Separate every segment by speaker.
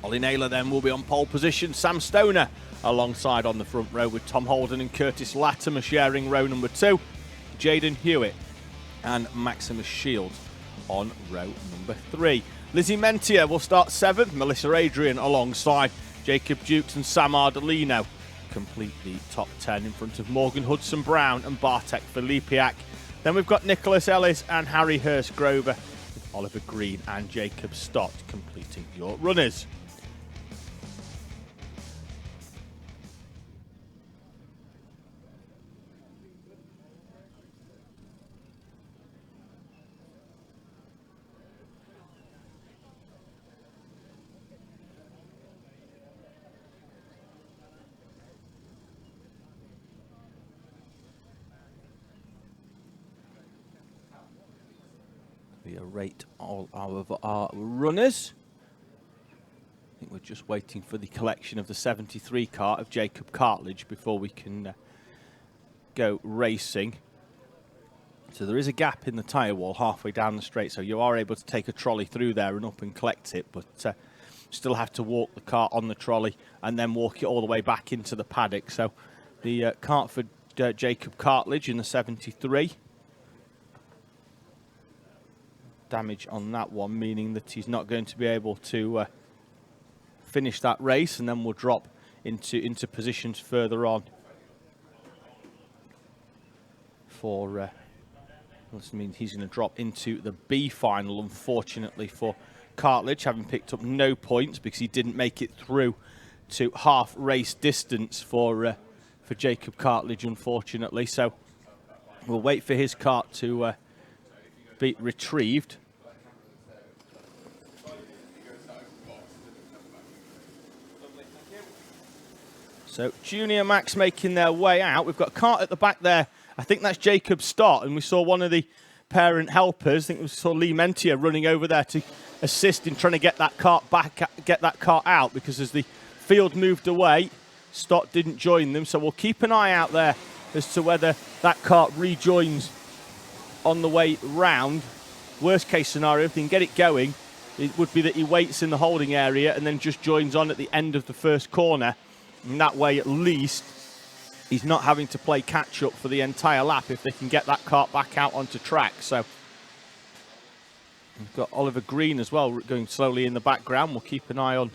Speaker 1: Ollie Naylor then will be on pole position. Sam Stoner alongside on the front row with Tom Holden and Curtis Latimer sharing row number 2. Jaden Hewitt and Maximus Shields on row number 3. Lizzie Mentier will start 7th. Melissa Adrian alongside Jacob Dukes and Sam Ardolino complete the top 10 in front of Morgan Hudson-Brown and Bartek Filipiak. Then we've got Nicholas Ellis and Harry Hurst-Grover, with Oliver Green and Jacob Stott completing your runners. We rate all of our runners. I think we're just waiting for the collection of the 73 car of Jacob Cartledge before we can go racing. So there is a gap in the tyre wall halfway down the straight, so you are able to take a trolley through there and up and collect it, but still have to walk the car on the trolley and then walk it all the way back into the paddock. So the cart for Jacob Cartledge in the 73. Damage on that one, meaning that he's not going to be able to finish that race, and then we'll drop into positions further on for this means he's going to drop into the B final, unfortunately for Cartledge, having picked up no points because he didn't make it through to half race distance for Jacob Cartledge, unfortunately. So we'll wait for his cart to be retrieved. So Junior Max making their way out. We've got a cart at the back there. I think that's Jacob Stott, and we saw one of the parent helpers, I think we saw Lee Mentier running over there to assist in trying to get that cart back, get that cart out, because as the field moved away, Stott didn't join them. So we'll keep an eye out there as to whether that cart rejoins on the way round. Worst case scenario, if they can get it going, it would be that he waits in the holding area and then just joins on at the end of the first corner. And that way, at least, he's not having to play catch-up for the entire lap if they can get that cart back out onto track. So we've got Oliver Green as well going slowly in the background. We'll keep an eye on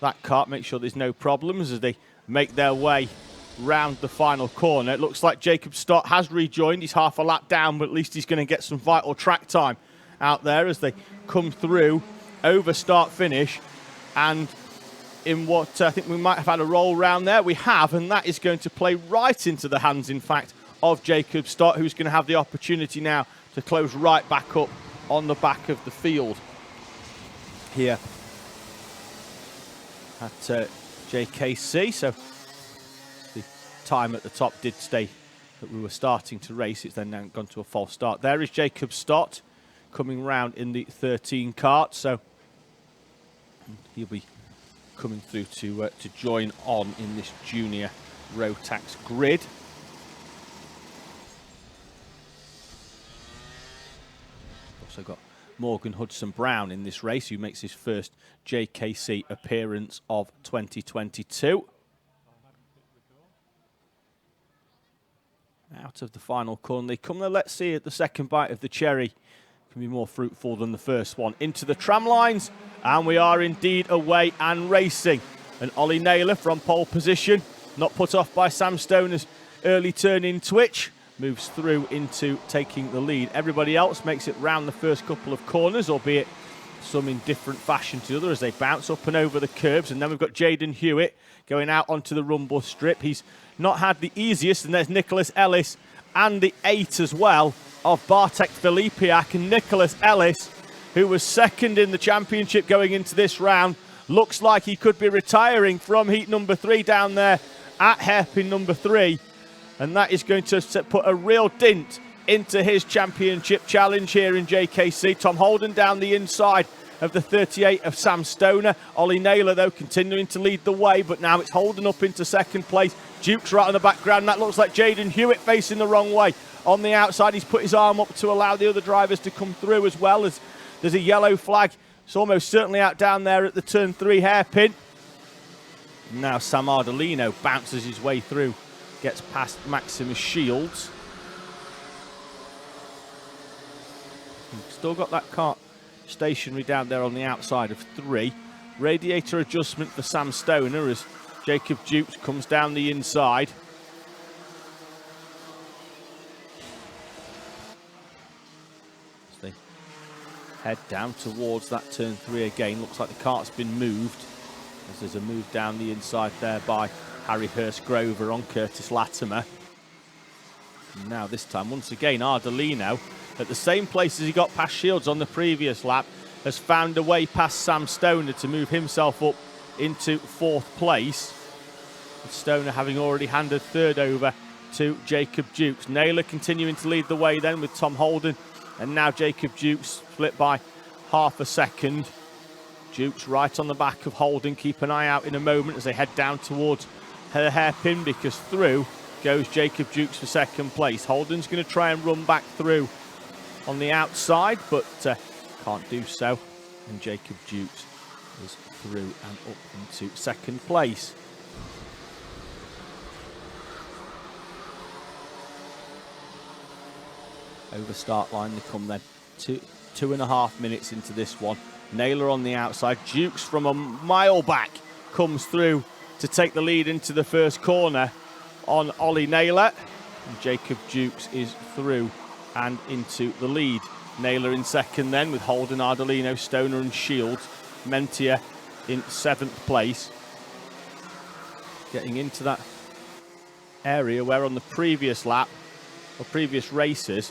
Speaker 1: that cart, make sure there's no problems as they make their way round the final corner. It looks like Jacob Stott has rejoined. He's half a lap down, but at least he's going to get some vital track time out there as they come through over start-finish. And in what I think we might have had a roll round there, we have, and that is going to play right into the hands, in fact, of Jacob Stott, who's going to have the opportunity now to close right back up on the back of the field here at JKC. So the time at the top did stay that we were starting to race. It's then now gone to a false start. There is Jacob Stott coming round in the 13 cart, so he'll be coming through to join on in this junior Rotax grid. Also got Morgan Hudson-Brown in this race, who makes his first JKC appearance of 2022. Out of the final corner they come. Let's see if the second bite of the cherry can be more fruitful than the first one. Into the tram lines, and we are indeed away and racing. And Ollie Naylor from pole position, not put off by Sam Stoner's early turn in twitch, moves through into taking the lead. Everybody else makes it round the first couple of corners, albeit some in different fashion to the other as they bounce up and over the curbs. And then we've got Jaden Hewitt going out onto the rumble strip. He's not had the easiest, and there's Nicholas Ellis and the 8 as well of Bartek Filipiak. And Nicholas Ellis, who was second in the championship going into this round, looks like he could be retiring from heat number 3 down there at hairpin number 3. And that is going to put a real dint into his championship challenge here in JKC. Tom Holden down the inside of the 38 of Sam Stoner. Ollie Naylor, though, continuing to lead the way, but now it's Holden up into second place. Duke's right in the background. That looks like Jaden Hewitt facing the wrong way. On the outside, he's put his arm up to allow the other drivers to come through, as well as there's a yellow flag It's almost certainly out down there at the turn 3 hairpin. Now Sam Ardolino bounces his way through, gets past Maximus Shields. Still got that cart stationary down there on the outside of 3. Radiator adjustment for Sam Stoner as Jacob Dukes comes down the inside. As they head down towards that turn 3 again. Looks like the cart's been moved, as there's a move down the inside there by Harry Hurst-Grover on Curtis Latimer. And now this time, once again, Ardolino, at the same place as he got past Shields on the previous lap, has found a way past Sam Stoner to move himself up into 4th place. With Stoner having already handed 3rd over to Jacob Dukes. Naylor continuing to lead the way then with Tom Holden, and now Jacob Dukes split by half a second. Dukes right on the back of Holden. Keep an eye out in a moment as they head down towards her hairpin, because through goes Jacob Dukes for 2nd place. Holden's going to try and run back through on the outside, but can't do so. And Jacob Dukes is through and up into 2nd place. Over start line they come then. 2.5 minutes into this one. Naylor on the outside. Dukes from a mile back comes through to take the lead into the first corner on Ollie Naylor. And Jacob Dukes is through and into the lead. Naylor in 2nd then, with Holden, Ardolino, Stoner and Shields. Mentia in 7th place. Getting into that area where on the previous lap, or previous races,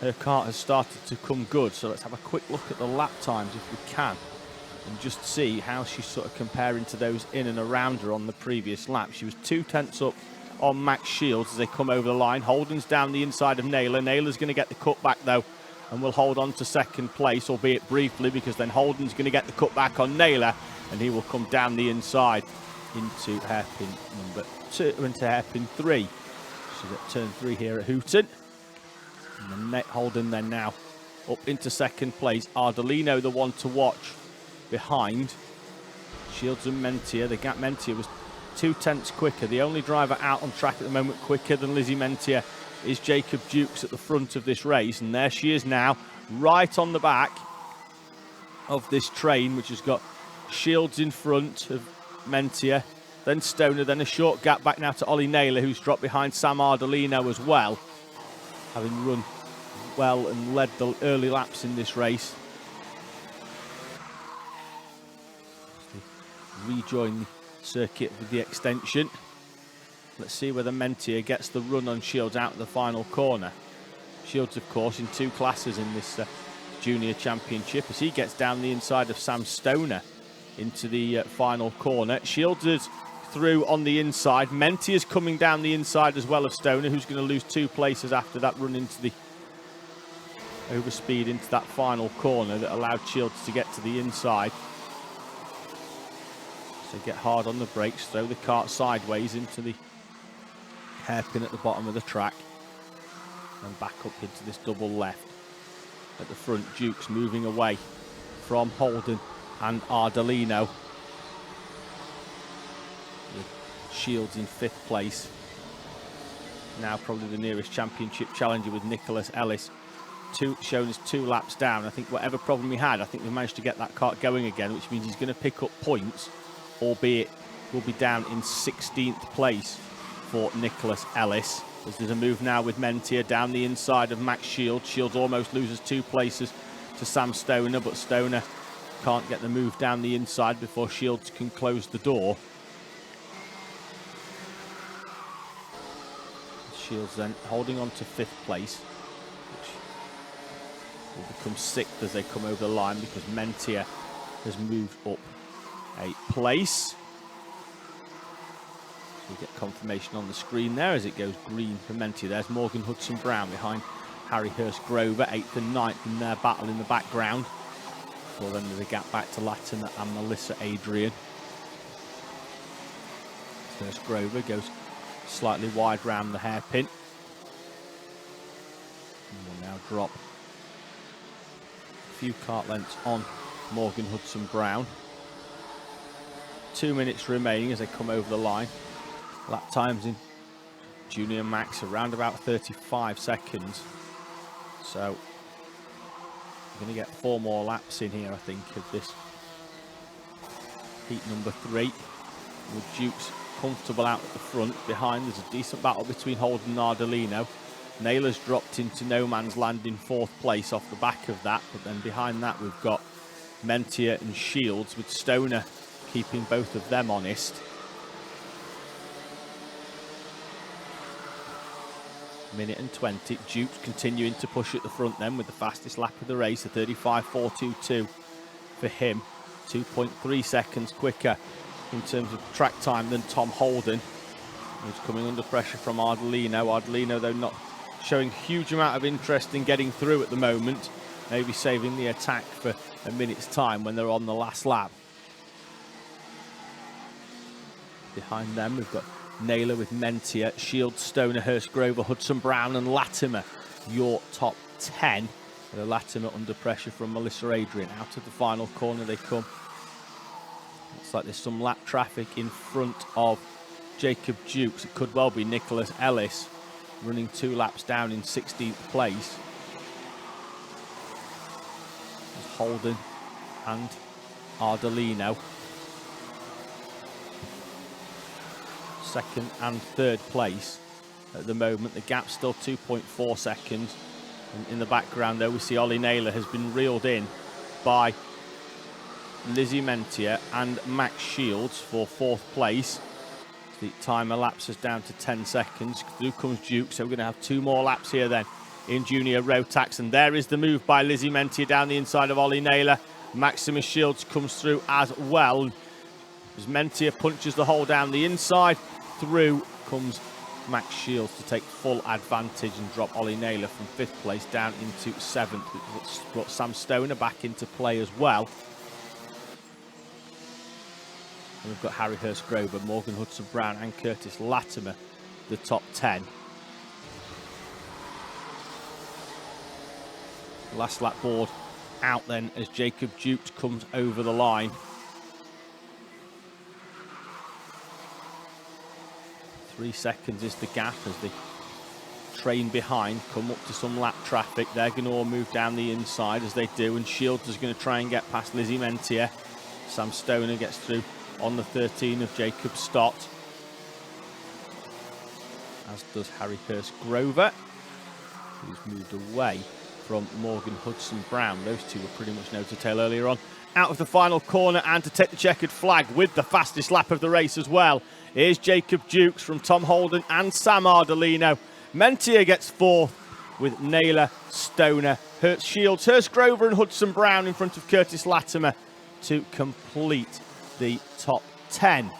Speaker 1: her kart has started to come good. So let's have a quick look at the lap times if we can, and just see how she's sort of comparing to those in and around her on the previous lap. She was 2/10 up on Max Shields as they come over the line. Holden's down the inside of Naylor. Naylor's going to get the cutback though, and will hold on to 2nd place, albeit briefly, because then Holden's going to get the cutback on Naylor, and he will come down the inside into hairpin number 2, into hairpin 3. She's at turn 3 here at Hooton. And Holden then now up into 2nd place. Ardolino the one to watch behind Shields and Mentia. The gap, Mentia was 2/10 quicker. The only driver out on track at the moment quicker than Lizzie Mentia is Jacob Dukes at the front of this race. And there she is now, right on the back of this train, which has got Shields in front of Mentia, then Stoner, then a short gap back now to Ollie Naylor, who's dropped behind Sam Ardolino as well, having run well and led the early laps in this race. Rejoin the circuit with the extension. Let's see whether Mentia gets the run on Shields out of the final corner. Shields, of course, in 2 classes in this junior championship, as he gets down the inside of Sam Stoner into the final corner. Shields is through on the inside. Mentia's coming down the inside as well of Stoner, who's going to lose 2 places after that run into the overspeed into that final corner that allowed Shields to get to the inside. So get hard on the brakes, throw the kart sideways into the hairpin at the bottom of the track, and back up into this double left. At the front, Dukes moving away from Holden and Ardolino, with Shields in 5th place. Now probably the nearest championship challenger with Nicholas Ellis, shown as 2 laps down. I think whatever problem he had, I think we managed to get that kart going again, which means he's going to pick up points, albeit will be down in 16th place for Nicholas Ellis. As there's a move now with Mentia down the inside of Max Shields. Shields almost loses 2 places to Sam Stoner, but Stoner can't get the move down the inside before Shields can close the door. Shields then holding on to 5th place, which will become 6th as they come over the line, because Mentia has moved up a place. We get confirmation on the screen there as it goes green for Mentia. There's Morgan Hudson-Brown behind Harry Hurst-Grover, 8th and 9th in their battle in the background. Before then there's a gap back to Latimer and Melissa Adrian. Hurst-Grover goes slightly wide round the hairpin. And will now drop a few kart lengths on Morgan Hudson Brown. 2 minutes remaining as they come over the line. Lap times in Junior Max around about 35 seconds. So we're going to get 4 more laps in here, I think, of this heat number 3. With Dukes comfortable out at the front. Behind, there's a decent battle between Holden and Ardolino. Naylor's dropped into no man's land in 4th place off the back of that. But then behind that, we've got Mentia and Shields, with Stoner keeping both of them honest. Minute and 20. Dukes continuing to push at the front then with the fastest lap of the race, a 35.422 for him. 2.3 seconds quicker in terms of track time than Tom Holden, who's coming under pressure from Ardolino. Ardolino, though, not showing a huge amount of interest in getting through at the moment. Maybe saving the attack for a minute's time when they're on the last lap. Behind them, we've got Naylor with Mentia, Shields, Stoner, Hurst, Grover, Hudson Brown and Latimer, your top 10. With Latimer under pressure from Melissa Adrian. Out of the final corner they come. Looks like there's some lap traffic in front of Jacob Dukes. It could well be Nicholas Ellis running 2 laps down in 16th place. There's Holden and Ardolino. 2nd and 3rd place at the moment. The gap's still 2.4 seconds. In the background, though, we see Ollie Naylor has been reeled in by Lizzie Mentia and Max Shields for 4th place. The time elapses down to 10 seconds. Through comes Duke, so we're going to have 2 more laps here then in Junior Rotax. And there is the move by Lizzie Mentia down the inside of Ollie Naylor. Maximus Shields comes through as well. As Mentia punches the hole down the inside, through comes Max Shields to take full advantage and drop Ollie Naylor from 5th place down into 7th. It's brought Sam Stoner back into play as well. And we've got Harry Hurst Grover, Morgan Hudson Brown and Curtis Latimer, the top 10. Last lap board out then as Jacob Dukes comes over the line. 3 seconds is the gap as the train behind come up to some lap traffic. They're going to all move down the inside as they do, and Shields is going to try and get past Lizzie Mentia. Sam Stoner gets through on the 13 of Jacob Stott, as does Harry Hurst Grover, who's moved away from Morgan Hudson Brown. Those two were pretty much nose to tail earlier on. Out of the final corner and to take the checkered flag with the fastest lap of the race as well. Here's Jacob Dukes from Tom Holden and Sam Ardolino. Mentia gets 4th with Naylor, Stoner, Hurst Shields, Hurst Grover and Hudson Brown in front of Curtis Latimer to complete the top 10.